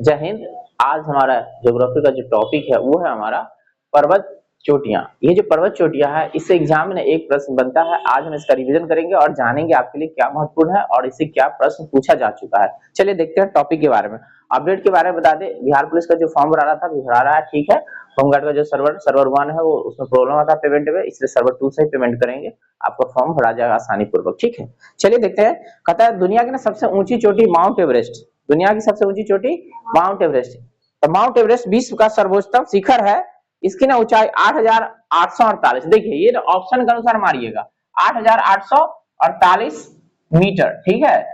जय हिंद। आज हमारा ज्योग्राफी का जो टॉपिक है वो है हमारा पर्वत चोटियां। ये जो पर्वत चोटियां है इससे एग्जाम में एक प्रश्न बनता है। आज हम इसका रिवीजन करेंगे और जानेंगे आपके लिए क्या महत्वपूर्ण है और इससे क्या प्रश्न पूछा जा चुका है। चलिए देखते हैं टॉपिक के बारे में। अपडेट के बारे में बता दें, बिहार पुलिस का जो फॉर्म भरा रहा था अभी भरा रहा है, ठीक है। होमगार्ड का जो सर्वर 1 है वो उसमें प्रॉब्लम आता है पेमेंट में, इसलिए सर्वर 2 से ही पेमेंट करेंगे, आपका फॉर्म भरा जाएगा आसानी पूर्वक, ठीक है। चलिए देखते हैं। कहता है दुनिया की ना सबसे ऊंची चोटी माउंट एवरेस्ट। दुनिया की सबसे ऊंची चोटी माउंट एवरेस्ट। तो माउंट एवरेस्ट विश्व का सर्वोच्चतम शिखर है। इसकी ना ऊंचाई 8,848। देखिए ये ऑप्शन के अनुसार मारिएगा, 8,848 मीटर, ठीक है।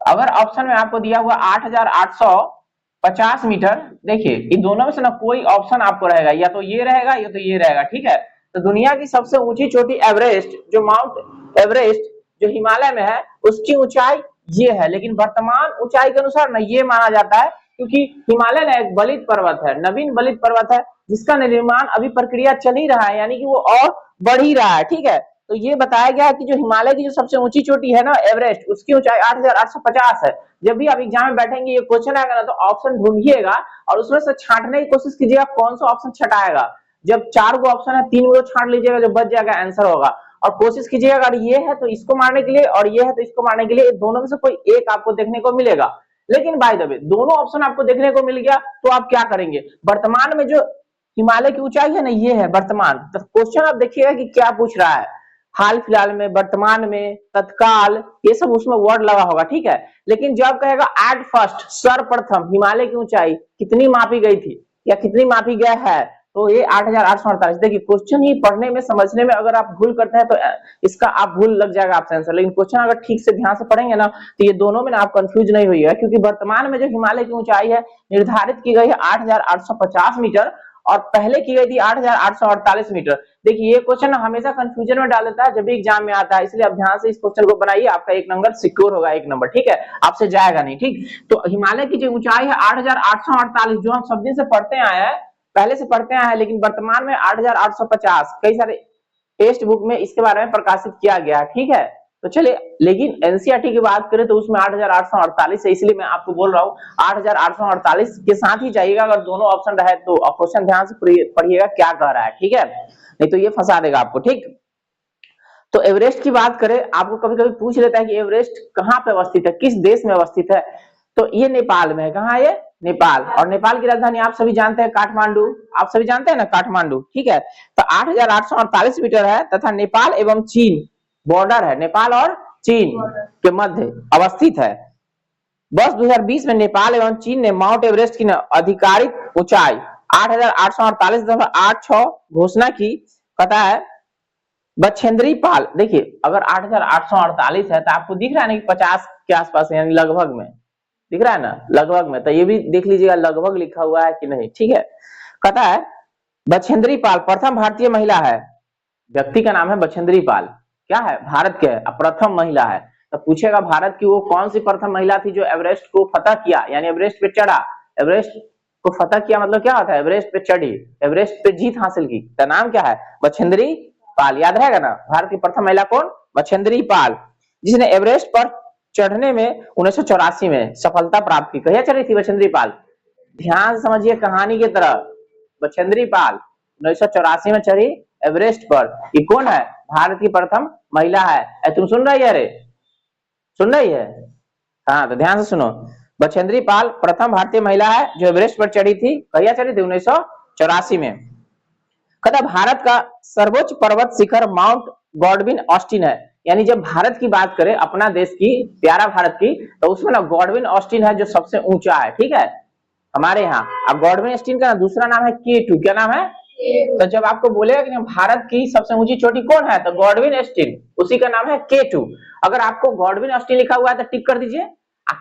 अगर ऑप्शन में आपको दिया हुआ 8,850 मीटर, देखिए इन दोनों में से ना कोई ऑप्शन आपको रहेगा, या तो ये रहेगा या तो ये रहेगा, ठीक है। तो दुनिया की सबसे ऊंची चोटी एवरेस्ट, जो माउंट एवरेस्ट जो हिमालय में है, उसकी ऊंचाई ये है। लेकिन वर्तमान ऊंचाई के अनुसार ना ये माना जाता है, क्योंकि हिमालय ना एक बलित पर्वत है, नवीन बलित पर्वत है, जिसका निर्माण अभी प्रक्रिया चल ही रहा है, यानी कि वो और बढ़ ही रहा है, ठीक है। तो ये बताया गया है कि जो हिमालय की जो सबसे ऊंची चोटी है ना एवरेस्ट, उसकी ऊंचाई 8,850 है। जब भी आप एग्जाम में बैठेंगे ये क्वेश्चन आएगा ना तो ऑप्शन ढूंढिएगा और उसमें से छांटने की कोशिश कीजिएगा कौन सा ऑप्शन छटाएगा। जब 4 गो ऑप्शन है 3 गो छांट लीजिएगा, जो बच जाएगा आंसर होगा। और कोशिश कीजिएगा अगर ये है तो इसको मारने के लिए और ये है तो इसको मारने के लिए, दोनों में से कोई एक आपको देखने को मिलेगा। लेकिन बाय द वे दोनों ऑप्शन आपको देखने को मिल गया तो आप क्या करेंगे, वर्तमान में जो हिमालय की ऊंचाई है ना ये है वर्तमान। तो क्वेश्चन आप देखिएगा कि क्या पूछ रहा है, हाल फिलहाल में, वर्तमान में, तत्काल, ये सब उसमें वर्ड लगा होगा, ठीक है। लेकिन जब कहेगा एट फर्स्ट, सर्वप्रथम हिमालय की ऊंचाई कितनी मापी गई थी या कितनी मापी गया है, तो ये 8,848। देखिए क्वेश्चन ही पढ़ने में समझने में अगर आप भूल करते हैं तो इसका आप भूल लग जाएगा आपसे आंसर। लेकिन क्वेश्चन अगर ठीक से ध्यान से पढ़ेंगे ना तो ये दोनों में ना आप कंफ्यूज नहीं होइएगा, क्योंकि वर्तमान में जो हिमालय की ऊंचाई है निर्धारित की गई है 8,850 मीटर और पहले की गई थी 8,848 मीटर। देखिए ये क्वेश्चन हमेशा कंफ्यूजन में डाल देता है जब भी एग्जाम में आता है, इसलिए आप ध्यान से इस क्वेश्चन को बनाइए, आपका 1 नंबर सिक्योर होगा, 1 नंबर, ठीक है, आपसे जाएगा नहीं, ठीक। तो हिमालय की जो ऊंचाई है 8,848, जो हम सब दिन से पढ़ते आए हैं, पहले से पढ़ते आए हैं, लेकिन वर्तमान में 8,850 कई सारे टेक्स्ट बुक में इसके बारे में प्रकाशित किया गया है, ठीक है। तो चलिए, लेकिन एनसीईआरटी की बात करें तो उसमें 8,848 है, इसलिए मैं आपको बोल रहा हूँ 8,848 के साथ ही जाइएगा। अगर दोनों ऑप्शन रहे तो क्वेश्चन ध्यान से पढ़िएगा क्या कह रहा है, ठीक है, नहीं तो ये फंसा देगा आपको, ठीक। तो एवरेस्ट की बात करें, आपको कभी कभी पूछ लेता है कि एवरेस्ट कहाँ पे अवस्थित है, किस देश में अवस्थित है, तो ये नेपाल में है। कहाँ है ये? नेपाल। और नेपाल की राजधानी आप सभी जानते हैं काठमांडू, आप सभी जानते हैं ना काठमांडू, ठीक है। तो 8,848 मीटर है तथा नेपाल एवं चीन बॉर्डर है, नेपाल और चीन के मध्य अवस्थित है। वर्ष 2020 में नेपाल एवं चीन ने माउंट एवरेस्ट की आधिकारिक ऊंचाई 8,848.86 घोषणा की। कहता है बछेंद्री पाल, देखिए अगर 8,848 है तो आपको दिख रहा है ना कि 50 के आसपास है, यानी लगभग में दिख रहा है ना, लगभग में, तो ये भी देख लीजिएगा लगभग लिखा हुआ है कि नहीं, ठीक है। कहता है बछेंद्री पाल प्रथम भारतीय महिला है, व्यक्ति का नाम है बछेंद्री पाल, क्या है, भारत के प्रथम महिला है। तो पूछेगा भारत की वो कौन सी प्रथम महिला थी जो एवरेस्ट को फतह किया, यानी एवरेस्ट पे चढ़ा। एवरेस्ट को फतह किया मतलब क्या होता है, एवरेस्ट पे चढ़ी, एवरेस्ट पे जीत हासिल की, तो नाम क्या है, बछेंद्री पाल, याद रहेगा ना। भारत की प्रथम महिला कौन, बछेंद्री पाल, जिसने एवरेस्ट पर चढ़ने में 1984 में सफलता प्राप्त की। कहिया चढ़ी थी बछेंद्री पाल, ध्यान समझिए कहानी की तरह। बछेंद्री पाल 1984 में चढ़ी एवरेस्ट पर। ये कौन है, भारत की प्रथम महिला है। तुम सुन रही है, अरे सुन रही है, हाँ तो ध्यान से सुनो। बछेंद्री पाल प्रथम भारतीय महिला है जो एवरेस्ट पर चढ़ी थी। कहिया चढ़ी थी, 1984 में। कहता भारत का सर्वोच्च पर्वत शिखर माउंट गॉडविन ऑस्टिन है, यानी जब भारत की बात करें, अपना देश की, प्यारा भारत की, तो उसमें ना गॉडविन ऑस्टिन है जो सबसे ऊंचा है, ठीक है, हमारे यहाँ। अब गॉडविन ऑस्टिन का दूसरा नाम है K2, क्या नाम है, तो जब आपको बोलेगा कि भारत की सबसे ऊंची चोटी कौन है, तो गॉडविन ऑस्टिन, उसी का नाम है K2। अगर आपको गॉडविन ऑस्टिन लिखा हुआ है तो टिक कर दीजिए,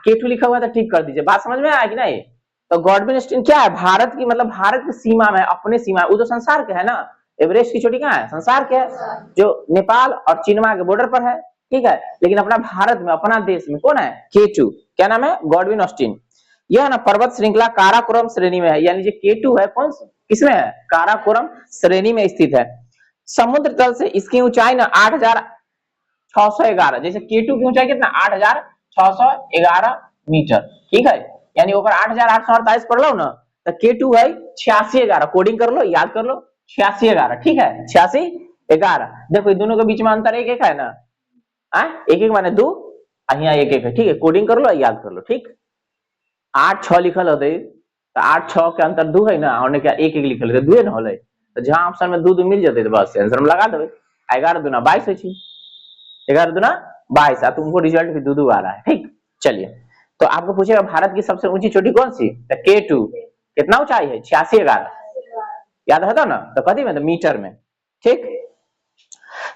K2 लिखा हुआ है तो टिक कर दीजिए। बात समझ में आया कि नहीं। तो गॉडविन ऑस्टिन क्या है, भारत की, मतलब भारत की सीमा में, अपने सीमा, वो तो संसार के है ना, एवरेस्ट की चोटी कहाँ है, संसार के है, जो नेपाल और चीनमा के बॉर्डर पर है, ठीक है। लेकिन अपना भारत में, अपना देश में कौन है, K2, क्या नाम है, गॉडविन ऑस्टिन। यह ना पर्वत श्रृंखला काराकोरम श्रेणी में है, यानी जो K2 है कौन किसमें है, काराकोरम श्रेणी में स्थित है। समुद्र तल से इसकी ऊंचाई ना 8,611, जैसे K2 की ऊंचाई कितना, 8,611 मीटर, ठीक है। यानी ओकर 8848 पढ़ लो ना, तो K2 है 8611, कोडिंग कर लो, याद कर लो 8611, ठीक है 8611। देखो दोनों के बीच में अंतर एक एक है ना, एक एक माने 2, यहाँ एक एक है, ठीक है कोडिंग कर लो, याद कर लो, ठीक। 8 6 लिखल होते तो 8 6 के अंतर 2 है ना, और क्या एक एक लिखल है 2 ना होले, तो जहां ऑप्शन में 2 2 मिल जाते तो बस आंसर में लगा देवे। 11 दूना 22 है, 11 दूना 22, तुमको रिजल्ट भी 2 2 आ रहा है, ठीक। चलिए, तो आपको पूछेगा भारत की सबसे ऊंची चोटी कौन सी, तो K2 कितना ऊंचाई है 8611, याद रहता ना, तो कथी में, तो मीटर में, ठीक।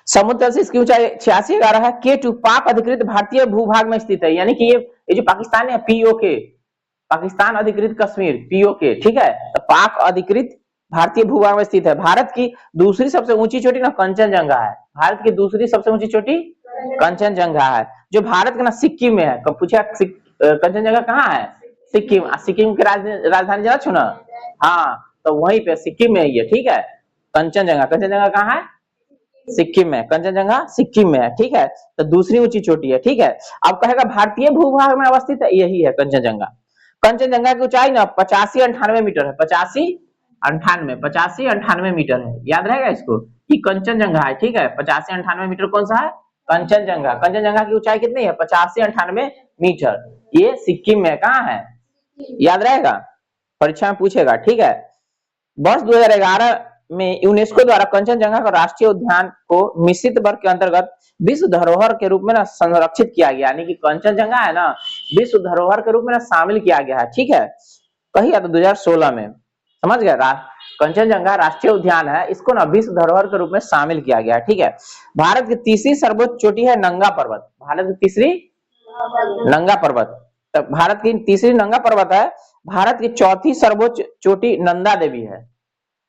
समुद्र से इसकी ऊंचाई 8611 है। K2 पाक अधिकृत भारतीय भूभाग में स्थित है, यानी कि ये जो पाकिस्तान है POK, पाकिस्तान अधिकृत कश्मीर POK, ठीक है, तो पाक अधिकृत भारतीय भूभाग में स्थित है। भारत की दूसरी सबसे ऊंची चोटी ना कंचनजंगा है, भारत की दूसरी सबसे ऊंची चोटी कंचनजंगा है, जो भारत के ना सिक्किम में है। कब पूछा कंचनजंगा कहाँ है, सिक्किम, सिक्किम की राजधानी जाना छो ना, हाँ तो वहीं पे सिक्किम में है, ठीक है। कंचनजंगा, कंचनजंगा कहाँ है, सिक्किम में, कंचनजंगा सिक्किम में है, ठीक है, तो दूसरी ऊंची चोटी है, ठीक है। अब कहेगा भारतीय भूभाग में अवस्थित है, यही है कंचनजंगा। कंचनजंगा की ऊंचाई ना 85-98 मीटर है, 85-98 मीटर है, याद रहेगा इसको कि कंचनजंगा है, ठीक है। 85-98 मीटर कौन सा है, कंचनजंगा। कंचनजंगा की ऊंचाई कितनी है, 85-98 मीटर, ये सिक्किम में कहाँ है, याद रहेगा, परीक्षा में पूछेगा, ठीक है। वर्ष 2011 में यूनेस्को द्वारा कंचनजंगा का राष्ट्रीय उद्यान को मिश्रित वर्ग के अंतर्गत विश्व धरोहर के रूप में ना संरक्षित किया गया, यानी कि कंचनजंगा है ना विश्व धरोहर के रूप में ना शामिल किया गया है, ठीक है। कही तो 2016 में, समझ गए, कंचनजंगा राष्ट्रीय उद्यान है, इसको ना विश्व धरोहर के रूप में शामिल किया गया है, ठीक है। भारत की तीसरी सर्वोच्च चोटी है नंगा पर्वत, भारत की तीसरी नंगा पर्वत, तो भारत की तीसरी नंगा पर्वत है। भारत की चौथी सर्वोच्च चोटी नंदा देवी है,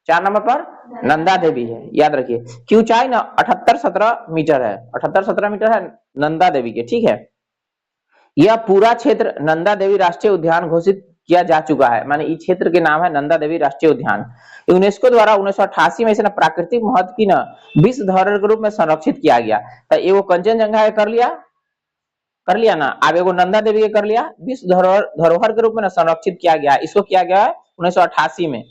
4 नंबर पर नंदा देवी है, याद रखिए। की ऊंचाई ना 78-17 मीटर है, 78-17 मीटर है नंदा देवी के, ठीक है। यह पूरा क्षेत्र नंदा देवी राष्ट्रीय उद्यान घोषित किया जा चुका है, माने इस क्षेत्र के नाम है नंदा देवी राष्ट्रीय उद्यान। यूनेस्को द्वारा 1988 में इसे ना प्राकृतिक महत्व की ना विश्व धरोहर के रूप में संरक्षित किया गया। तो एगो कंचनजंगा कर लिया ना, अब एगो नंदा देवी के कर लिया, विश्व धरोहर के रूप में ना संरक्षित किया गया, इसको किया गया है 1988 में,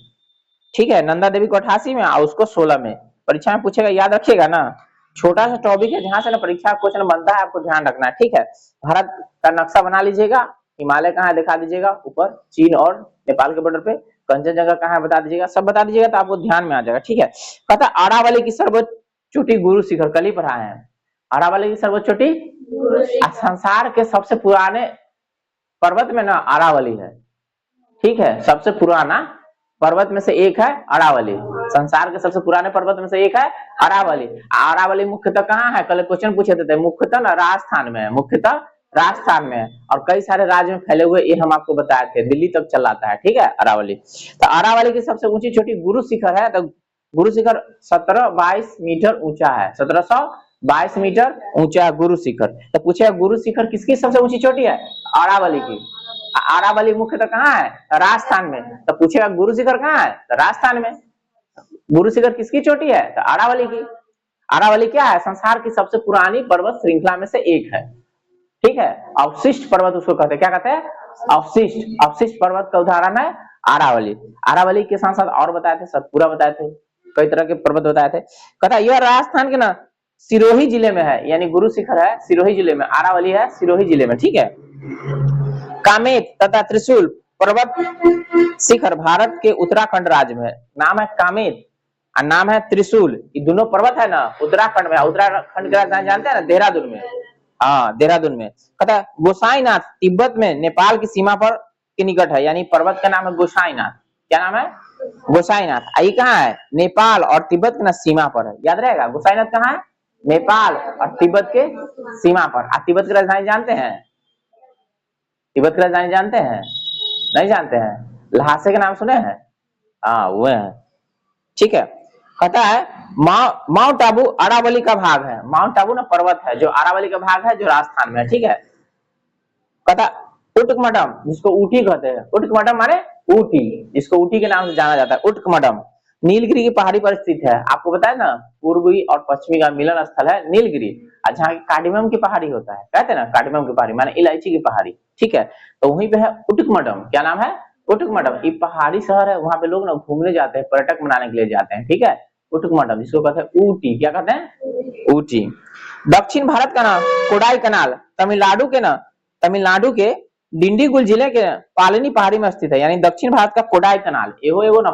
ठीक है। नंदा देवी को 88 में और उसको 16 में। परीक्षा में पूछेगा, याद रखिएगा ना, छोटा सा टॉपिक है जहां से ना परीक्षा क्वेश्चन बनता है, आपको ध्यान रखना है, ठीक है। भारत का नक्शा बना लीजिएगा, हिमालय कहाँ है दिखा दीजिएगा, ऊपर चीन और नेपाल के बॉर्डर पे, कंचनजंगा कहाँ है बता दीजिएगा, सब बता दीजिएगा तो आपको ध्यान में आ जाएगा, ठीक है। कहता अरावली की सर्वोच्च चोटी गुरु शिखर, कल ही पढ़ा है, अरावली की सर्वोच्च चोटी, संसार के सबसे पुराने पर्वत में ना अरावली है, ठीक है, सबसे पुराना पर्वत में से एक है अरावली, संसार के सबसे पुराने पर्वत में से एक है अरावली। अरावली मुख्यतः कहाँ है, कल क्वेश्चन पूछे थे, मुख्यतः ना राजस्थान में है, मुख्यतः राजस्थान में है, और कई सारे राज्य में फैले हुए, ये हम आपको बताए थे, दिल्ली तक चलाता है, ठीक है अरावली। तो अरावली की सबसे ऊंची चोटी गुरु शिखर है, तो गुरु शिखर 1722 मीटर ऊंचा है, 1722 मीटर ऊंचा गुरु शिखर। तो पूछे गुरु शिखर किसकी सबसे ऊंची चोटी है, अरावली की। अरावली मुख्यतः कहाँ है, राजस्थान में, तो पूछेगा गुरु शिखर कहाँ है, तो राजस्थान में। गुरु शिखर किसकी चोटी है, तो अरावली की। अरावली क्या है, संसार की सबसे पुरानी पर्वत श्रृंखला में से एक है, ठीक है। अवशिष्ट पर्वत उसको कहते हैं, क्या कहते हैं, अवशिष्ट। अवशिष्ट पर्वत का उदाहरण है अरावली। अरावली के साथ साथ और बताए थे, सतपुरा बताए थे, कई तरह के पर्वत बताए थे। कहता यह राजस्थान के ना सिरोही जिले में है, यानी गुरु शिखर है सिरोही जिले में, अरावली है सिरोही जिले में, ठीक है। कामेत तथा त्रिशूल पर्वत शिखर भारत के उत्तराखंड राज्य में, नाम है कामेत और नाम है त्रिशूल, ये दोनों पर्वत है ना उत्तराखंड में। उत्तराखंड की राजधानी जानते हैं ना, देहरादून में, हाँ देहरादून में। कहता है गोसाईनाथ तिब्बत में नेपाल की सीमा पर के निकट है, यानी पर्वत का नाम है गोसाईनाथ, क्या नाम है, गोसाईनाथ। ये कहाँ है, नेपाल और तिब्बत की ना सीमा पर है, याद रहेगा। गोसाईनाथ कहाँ है, नेपाल और तिब्बत के सीमा पर। आप तिब्बत की राजधानी जानते हैं, तिब्बत की राजधानी जानते हैं, नहीं जानते हैं, लहासे के नाम सुने हैं, हाँ वो है, ठीक है। कहता है माउंट आबू अरावली का भाग है, माउंट आबू ना पर्वत है जो अरावली का भाग है, जो राजस्थान में है, ठीक है। कहता उटकमडम, जिसको ऊटी कहते हैं, उटकमडम माने ऊटी, जिसको ऊटी के नाम से जाना जाता है, उटकमडम नीलगिरी की पहाड़ी पर स्थित है। आपको बताया ना पूर्वी और पश्चिमी का मिलन स्थल है नीलगिरी, जहाँ कार्डिमम की पहाड़ी होता है, कहते हैं ना कार्डिमम की पहाड़ी माने इलायची की पहाड़ी, ठीक है। तो वहीं पे है उटुकमडम, क्या नाम है? उटुकमडम। ये पहाड़ी शहर है, वहां पे लोग ना घूमने जाते हैं, पर्यटक मनाने के लिए जाते हैं, ठीक है। उटुकमडम, जिसको कहते हैं ऊटी, क्या कहते हैं? ऊटी। दक्षिण भारत का ना कोडाई कनाल, तमिलनाडु के ना, तमिलनाडु के डिंडीगुल जिले के पालनी पहाड़ी में स्थित है, यानी दक्षिण भारत का कोडाई कनाल, एगो एगो ना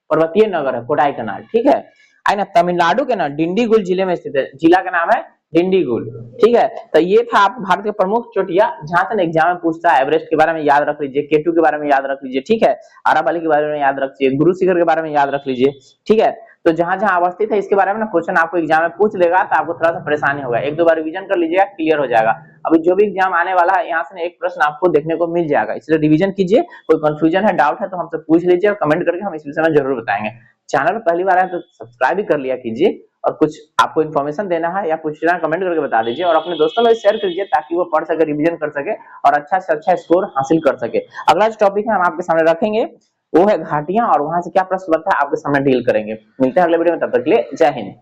पर्वतीय नगर है कोडाई कनाल, ठीक है। आई ना तमिलनाडु के ना डिंडीगुल जिले में स्थित है, जिला का नाम है डिंडीगुल, ठीक है। तो ये था आप भारत के प्रमुख चोटियां जहां से एग्जाम में पूछता है। एवरेस्ट के बारे में याद रख लीजिए, केटू के बारे में याद रख लीजिए, ठीक है। अरावली के बारे में याद रखिए, गुरु शिखर के बारे में याद रख लीजिए, ठीक है। तो जहां जहां अवस्थित है इसके बारे में ना क्वेश्चन आपको एग्जाम में पूछ लेगा, तो आपको थोड़ा सा परेशानी होगा, एक दो बार रिवीजन कर लीजिएगा, क्लियर हो जाएगा। अभी जो भी एग्जाम आने वाला है यहाँ से एक प्रश्न आपको देखने को मिल जाएगा, इसलिए रिवीजन कीजिए। कोई कंफ्यूजन है, डाउट है तो हमसे पूछ लीजिए, और कमेंट करके हम इस विषय में जरूर बताएंगे। चैनल पर पहली बार है तो सब्सक्राइब भी कर लिया कीजिए, और कुछ आपको इन्फॉर्मेशन देना है या पूछना कमेंट करके बता दीजिए, और अपने दोस्तों में शेयर कीजिए ताकि वो पढ़ सके, रिवीजन कर सके और अच्छा से अच्छा स्कोर हासिल कर सके। अगला जो टॉपिक है हम आपके सामने रखेंगे वो है घाटियां, और वहां से क्या प्रश्न बनता है आपके सामने डील करेंगे। मिलते हैं अगले वीडियो में, तब तक के लिए जय हिंद।